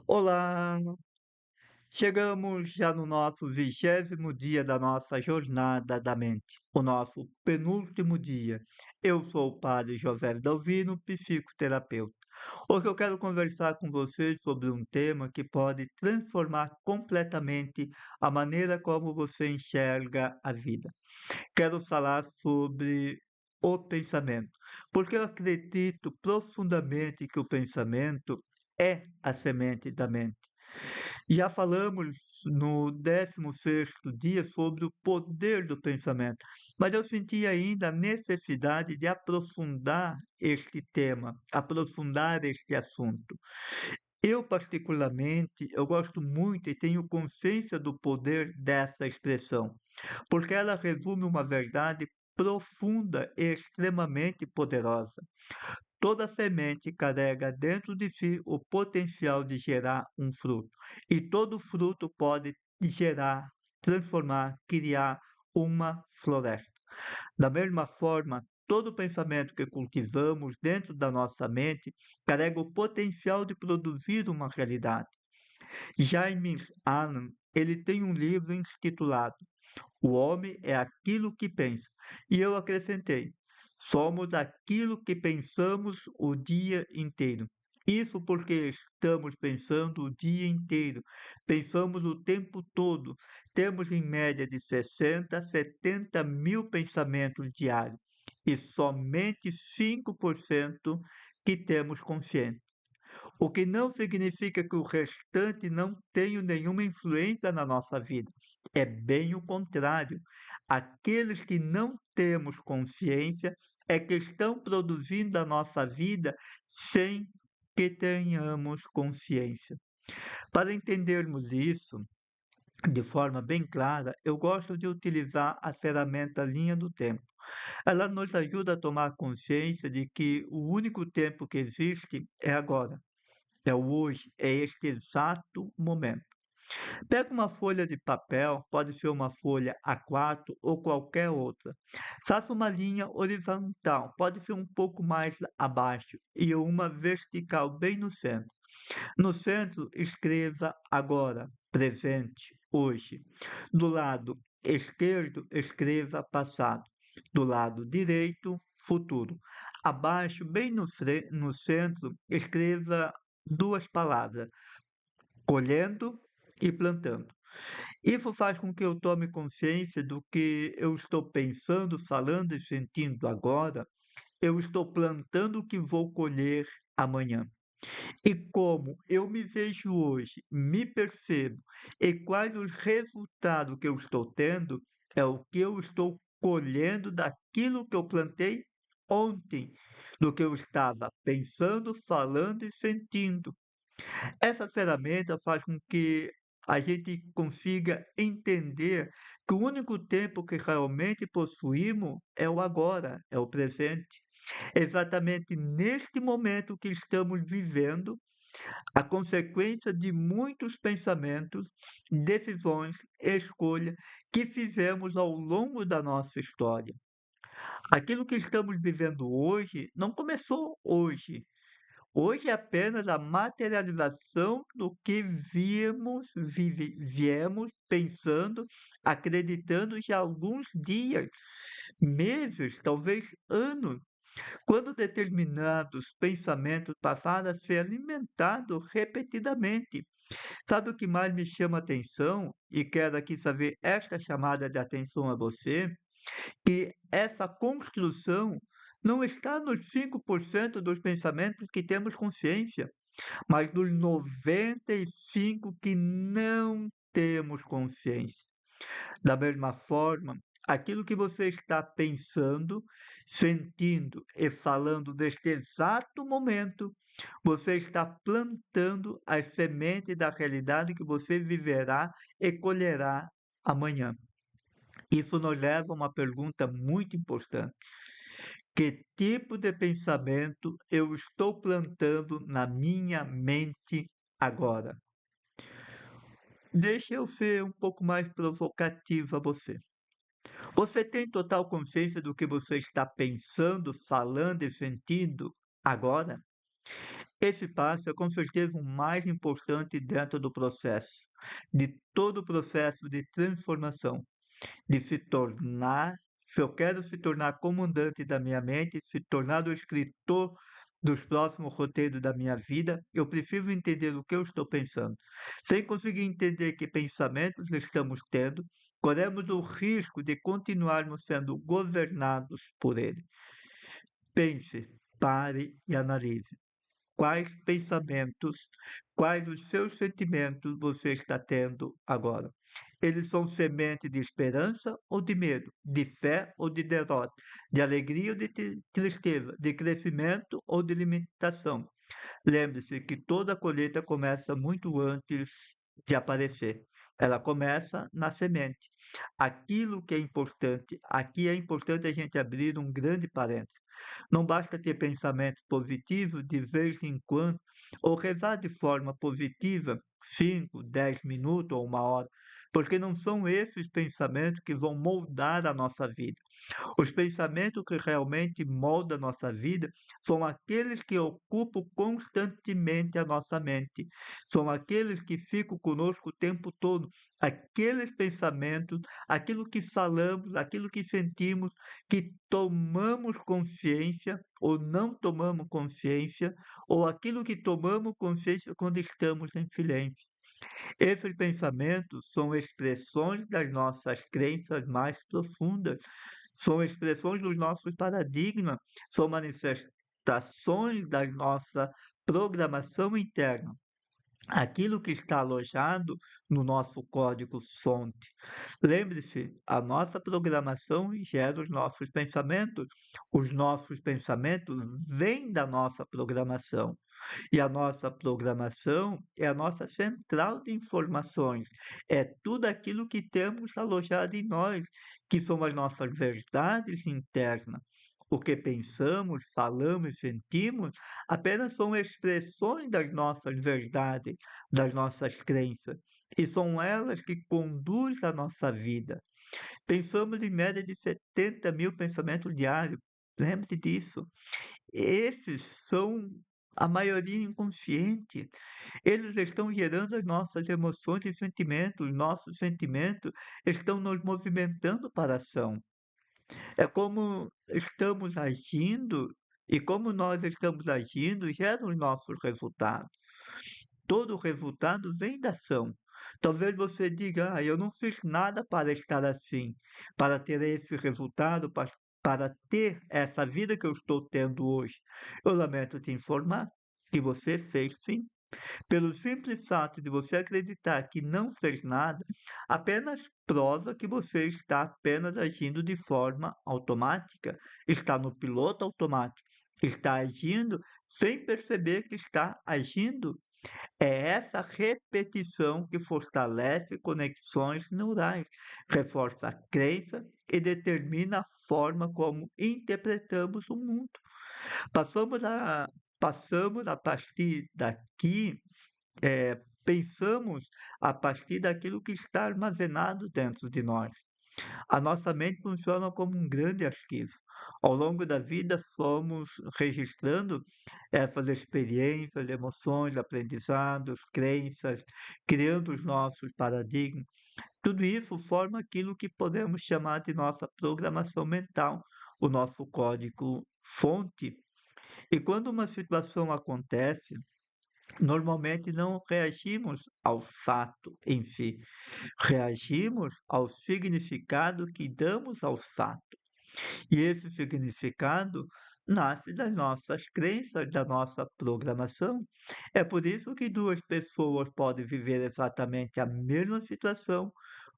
Olá, chegamos já no nosso 20º dia da nossa jornada da mente, o nosso penúltimo dia. Eu sou o Padre José Dalvino, psicoterapeuta. Hoje eu quero conversar com vocês sobre um tema que pode transformar completamente a maneira como você enxerga a vida. Quero falar sobre o pensamento, porque eu acredito profundamente que o pensamento é a semente da mente. Já falamos no 16º dia sobre o poder do pensamento, mas eu senti ainda a necessidade de aprofundar este tema, aprofundar este assunto. Eu particularmente, eu gosto muito e tenho consciência do poder dessa expressão, porque ela resume uma verdade profunda e extremamente poderosa. Toda semente carrega dentro de si o potencial de gerar um fruto, e todo fruto pode gerar, transformar, criar uma floresta. Da mesma forma, todo pensamento que cultivamos dentro da nossa mente carrega o potencial de produzir uma realidade. James Allen, ele tem um livro intitulado O Homem é Aquilo que Pensa, e eu acrescentei: somos aquilo que pensamos o dia inteiro. Isso porque estamos pensando o dia inteiro, pensamos o tempo todo. Temos em média de 60 a 70 mil pensamentos diários e somente 5% que temos consciência. O que não significa que o restante não tenha nenhuma influência na nossa vida. É bem o contrário. Aqueles que não temos consciência é que estão produzindo a nossa vida sem que tenhamos consciência. Para entendermos isso de forma bem clara, eu gosto de utilizar a ferramenta linha do tempo. Ela nos ajuda a tomar consciência de que o único tempo que existe é agora. É o hoje, é este exato momento. Pega uma folha de papel, pode ser uma folha A4 ou qualquer outra. Faça uma linha horizontal, pode ser um pouco mais abaixo, e uma vertical bem no centro. No centro, escreva agora, presente, hoje. Do lado esquerdo, escreva passado. Do lado direito, futuro. Abaixo, bem no centro, escreva duas palavras: colhendo e plantando. Isso faz com que eu tome consciência do que eu estou pensando, falando e sentindo agora. Eu estou plantando o que vou colher amanhã. E como eu me vejo hoje, me percebo e quais os resultados que eu estou tendo, é o que eu estou colhendo daquilo que eu plantei ontem, do que eu estava pensando, falando e sentindo. Essa ferramenta faz com que a gente consiga entender que o único tempo que realmente possuímos é o agora, é o presente. Exatamente neste momento que estamos vivendo, a consequência de muitos pensamentos, decisões, escolhas que fizemos ao longo da nossa história. Aquilo que estamos vivendo hoje não começou hoje. Hoje é apenas a materialização do que viemos pensando, acreditando já há alguns dias, meses, talvez anos, quando determinados pensamentos passaram a ser alimentados repetidamente. Sabe o que mais me chama a atenção? E quero aqui saber esta chamada de atenção a você, que essa construção não está nos 5% dos pensamentos que temos consciência, mas dos 95% que não temos consciência. Da mesma forma, aquilo que você está pensando, sentindo e falando neste exato momento, você está plantando as sementes da realidade que você viverá e colherá amanhã. Isso nos leva a uma pergunta muito importante: que tipo de pensamento eu estou plantando na minha mente agora? Deixa eu ser um pouco mais provocativo a você. Você tem total consciência do que você está pensando, falando e sentindo agora? Esse passo é com certeza o mais importante dentro do processo, de todo o processo de transformação, de se tornar, se eu quero se tornar comandante da minha mente, se tornar o escritor dos próximos roteiros da minha vida, eu preciso entender o que eu estou pensando. Sem conseguir entender que pensamentos estamos tendo, corremos o risco de continuarmos sendo governados por ele. Pense, pare e analise. Quais pensamentos, quais os seus sentimentos você está tendo agora? Eles são semente de esperança ou de medo, de fé ou de derrota, de alegria ou de tristeza, de crescimento ou de limitação? Lembre-se que toda colheita começa muito antes de aparecer. Ela começa na semente. Aquilo que é importante, aqui é importante a gente abrir um grande parênteses. Não basta ter pensamentos positivos de vez em quando, ou rezar de forma positiva 5, 10 minutos ou uma hora, porque não são esses pensamentos que vão moldar a nossa vida. Os pensamentos que realmente moldam a nossa vida são aqueles que ocupam constantemente a nossa mente, são aqueles que ficam conosco o tempo todo, aqueles pensamentos, aquilo que falamos, aquilo que sentimos, que tomamos consciência ou não tomamos consciência, ou aquilo que tomamos consciência quando estamos em silêncio. Esses pensamentos são expressões das nossas crenças mais profundas, são expressões dos nossos paradigmas, são manifestações da nossa programação interna. Aquilo que está alojado no nosso código-fonte. Lembre-se, a nossa programação gera os nossos pensamentos. Os nossos pensamentos vêm da nossa programação. E a nossa programação é a nossa central de informações. É tudo aquilo que temos alojado em nós, que são as nossas verdades internas. O que pensamos, falamos e sentimos apenas são expressões das nossas verdades, das nossas crenças. E são elas que conduzem a nossa vida. Pensamos em média de 70 mil pensamentos diários. Lembre-se disso. Esses são a maioria inconsciente. Eles estão gerando as nossas emoções e sentimentos. Nossos sentimentos estão nos movimentando para a ação. É como estamos agindo e como nós estamos agindo gera os nossos resultados. Todo resultado vem da ação. Talvez você diga, eu não fiz nada para estar assim, para ter esse resultado, para ter essa vida que eu estou tendo hoje. Eu lamento te informar que você fez sim. Pelo simples fato de você acreditar que não fez nada, apenas prova que você está apenas agindo de forma automática, está no piloto automático, está agindo sem perceber que está agindo. É essa repetição que fortalece conexões neurais, reforça a crença e determina a forma como interpretamos o mundo. Passamos a, passamos a partir daqui, pensamos a partir daquilo que está armazenado dentro de nós. A nossa mente funciona como um grande arquivo. Ao longo da vida, fomos registrando essas experiências, emoções, aprendizados, crenças, criando os nossos paradigmas. Tudo isso forma aquilo que podemos chamar de nossa programação mental, o nosso código-fonte. E quando uma situação acontece, normalmente não reagimos ao fato em si, reagimos ao significado que damos ao fato. E esse significado nasce das nossas crenças, da nossa programação. É por isso que duas pessoas podem viver exatamente a mesma situação,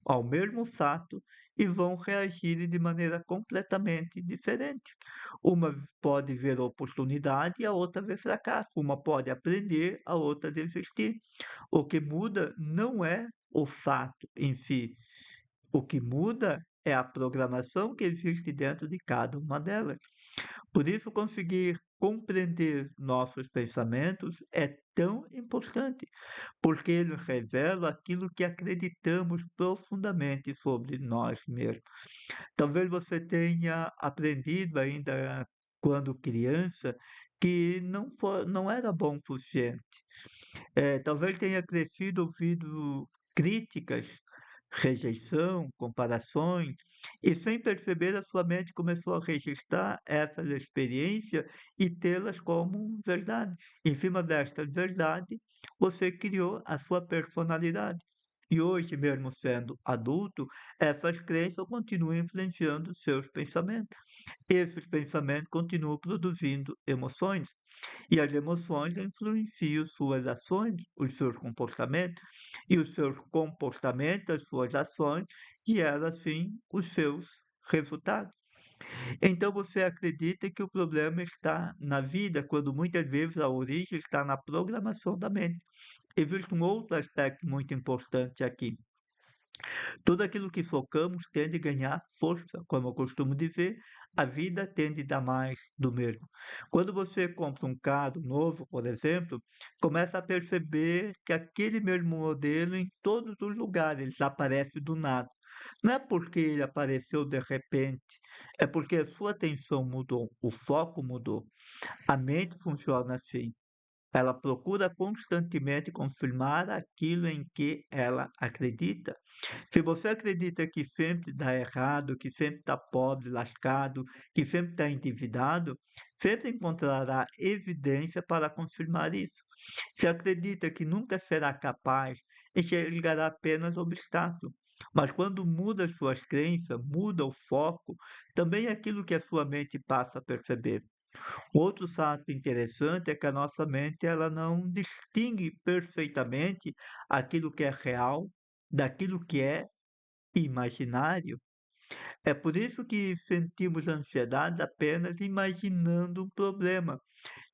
ao mesmo fato, e vão reagir de maneira completamente diferente. Uma pode ver oportunidade e a outra ver fracasso. Uma pode aprender, a outra desistir. O que muda não é o fato em si, o que muda é a programação que existe dentro de cada uma delas. Por isso, conseguir compreender nossos pensamentos é tão importante, porque eles revelam aquilo que acreditamos profundamente sobre nós mesmos. Talvez você tenha aprendido ainda quando criança que não era bom o suficiente. Talvez tenha crescido ouvindo críticas, rejeição, comparações, e sem perceber a sua mente começou a registrar essas experiências e tê-las como verdade. Em cima desta verdade, você criou a sua personalidade. E hoje, mesmo sendo adulto, essas crenças continuam influenciando seus pensamentos. Esses pensamentos continuam produzindo emoções. E as emoções influenciam suas ações, os seus comportamentos, e os seus comportamentos, as suas ações, geram assim os seus resultados. Então você acredita que o problema está na vida, quando muitas vezes a origem está na programação da mente. Existe um outro aspecto muito importante aqui. Tudo aquilo que focamos tende a ganhar força, como eu costumo dizer, a vida tende a dar mais do mesmo. Quando você compra um carro novo, por exemplo, começa a perceber que aquele mesmo modelo em todos os lugares aparece do nada. Não é porque ele apareceu de repente, é porque a sua atenção mudou, o foco mudou. A mente funciona assim. Ela procura constantemente confirmar aquilo em que ela acredita. Se você acredita que sempre dá errado, que sempre está pobre, lascado, que sempre está endividado, sempre encontrará evidência para confirmar isso. Se acredita que nunca será capaz, enxergará apenas obstáculos. Mas quando muda as suas crenças, muda o foco, também é aquilo que a sua mente passa a perceber. Outro fato interessante é que a nossa mente ela não distingue perfeitamente aquilo que é real daquilo que é imaginário. É por isso que sentimos ansiedade apenas imaginando um problema.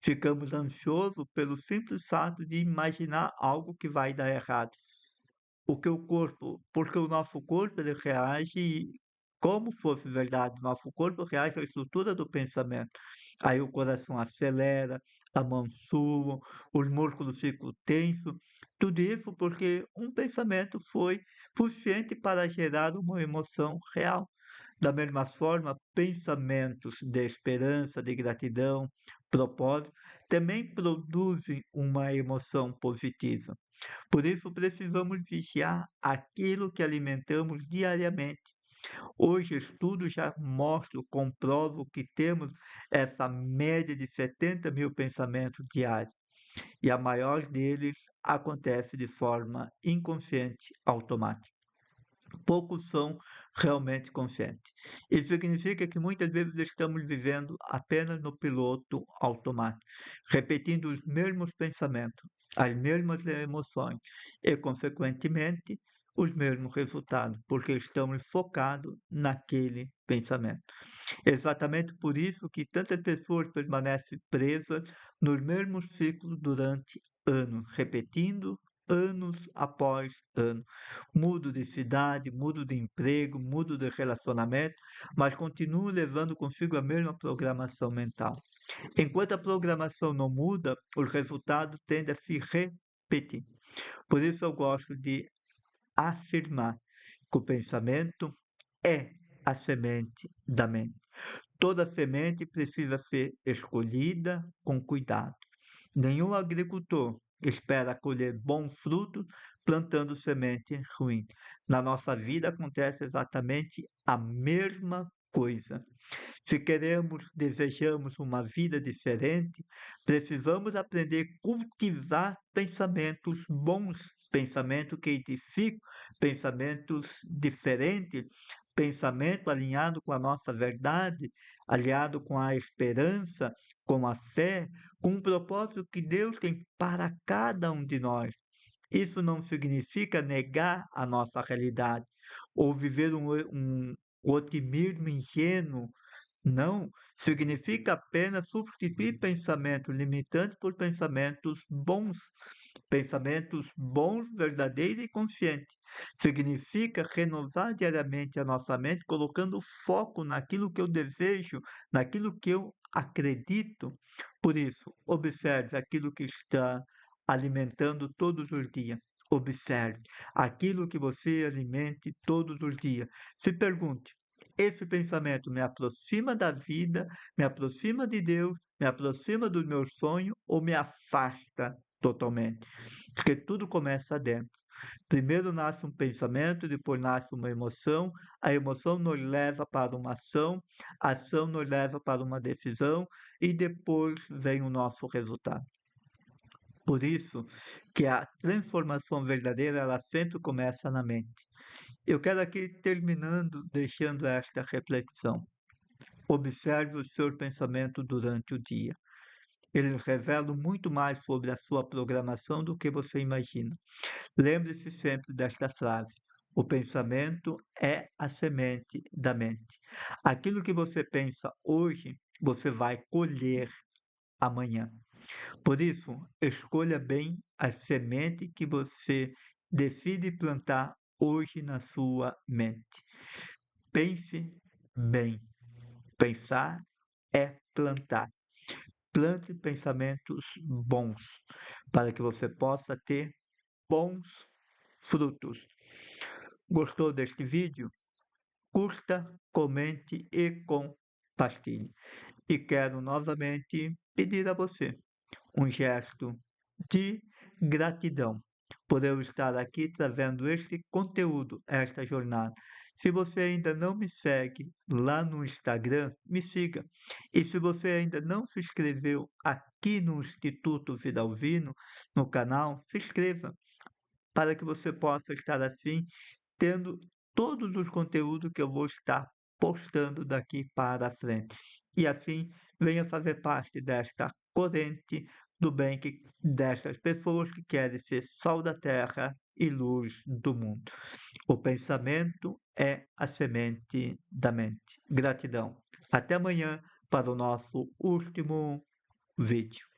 Ficamos ansiosos pelo simples fato de imaginar algo que vai dar errado. Porque o nosso corpo ele reage como fosse verdade, o nosso corpo reage à estrutura do pensamento. Aí o coração acelera, a mão sua, os músculos ficam tensos, tudo isso porque um pensamento foi suficiente para gerar uma emoção real. Da mesma forma, pensamentos de esperança, de gratidão, propósito, também produzem uma emoção positiva. Por isso, precisamos vigiar aquilo que alimentamos diariamente. Hoje, estudos já mostram, comprovam que temos essa média de 70 mil pensamentos diários, e a maior deles acontece de forma inconsciente, automática. Poucos são realmente conscientes. Isso significa que muitas vezes estamos vivendo apenas no piloto automático, repetindo os mesmos pensamentos, as mesmas emoções e, consequentemente, os mesmos resultados, porque estamos focados naquele pensamento. Exatamente por isso que tantas pessoas permanecem presas nos mesmos ciclos durante anos, repetindo anos após ano. Mudo de cidade, mudo de emprego, mudo de relacionamento, mas continuo levando consigo a mesma programação mental. Enquanto a programação não muda, os resultados tendem a se repetir. Por isso eu gosto de afirmar que o pensamento é a semente da mente. Toda semente precisa ser escolhida com cuidado. Nenhum agricultor espera colher bons frutos plantando semente ruim. Na nossa vida acontece exatamente a mesma coisa. Se queremos, desejamos uma vida diferente, precisamos aprender a cultivar pensamentos bons, pensamentos que edificam, pensamentos diferentes, pensamento alinhado com a nossa verdade, alinhado com a esperança, com a fé, com o propósito que Deus tem para cada um de nós. Isso não significa negar a nossa realidade ou viver um otimismo ingênuo. Não, significa apenas substituir pensamentos limitantes por pensamentos bons, verdadeiros e conscientes. Significa renovar diariamente a nossa mente, colocando foco naquilo que eu desejo, naquilo que eu acredito. Por isso, observe aquilo que está alimentando todos os dias. Observe aquilo que você alimente todos os dias. Se pergunte: esse pensamento me aproxima da vida, me aproxima de Deus me aproxima do meu sonho ou me afasta totalmente? Porque tudo começa dentro. Primeiro nasce um pensamento, depois nasce uma emoção, a emoção nos leva para uma ação, a ação nos leva para uma decisão e depois vem o nosso resultado. Por isso que a transformação verdadeira, ela sempre começa na mente. Eu quero aqui, terminando, deixando esta reflexão. Observe o seu pensamento durante o dia. Eles revelam muito mais sobre a sua programação do que você imagina. Lembre-se sempre desta frase: o pensamento é a semente da mente. Aquilo que você pensa hoje, você vai colher amanhã. Por isso, escolha bem a semente que você decide plantar hoje na sua mente. Pense bem. Pensar é plantar. Plante pensamentos bons para que você possa ter bons frutos. Gostou deste vídeo? Curta, comente e compartilhe. E quero novamente pedir a você um gesto de gratidão por eu estar aqui trazendo este conteúdo, esta jornada. Se você ainda não me segue lá no Instagram, me siga. E se você ainda não se inscreveu aqui no Instituto Vidalvino, no canal, se inscreva para que você possa estar assim tendo todos os conteúdos que eu vou estar postando daqui para frente. E assim venha fazer parte desta corrente do bem dessas pessoas que querem ser sal da terra e luz do mundo. O pensamento é a semente da mente. Gratidão. Até amanhã para o nosso último vídeo.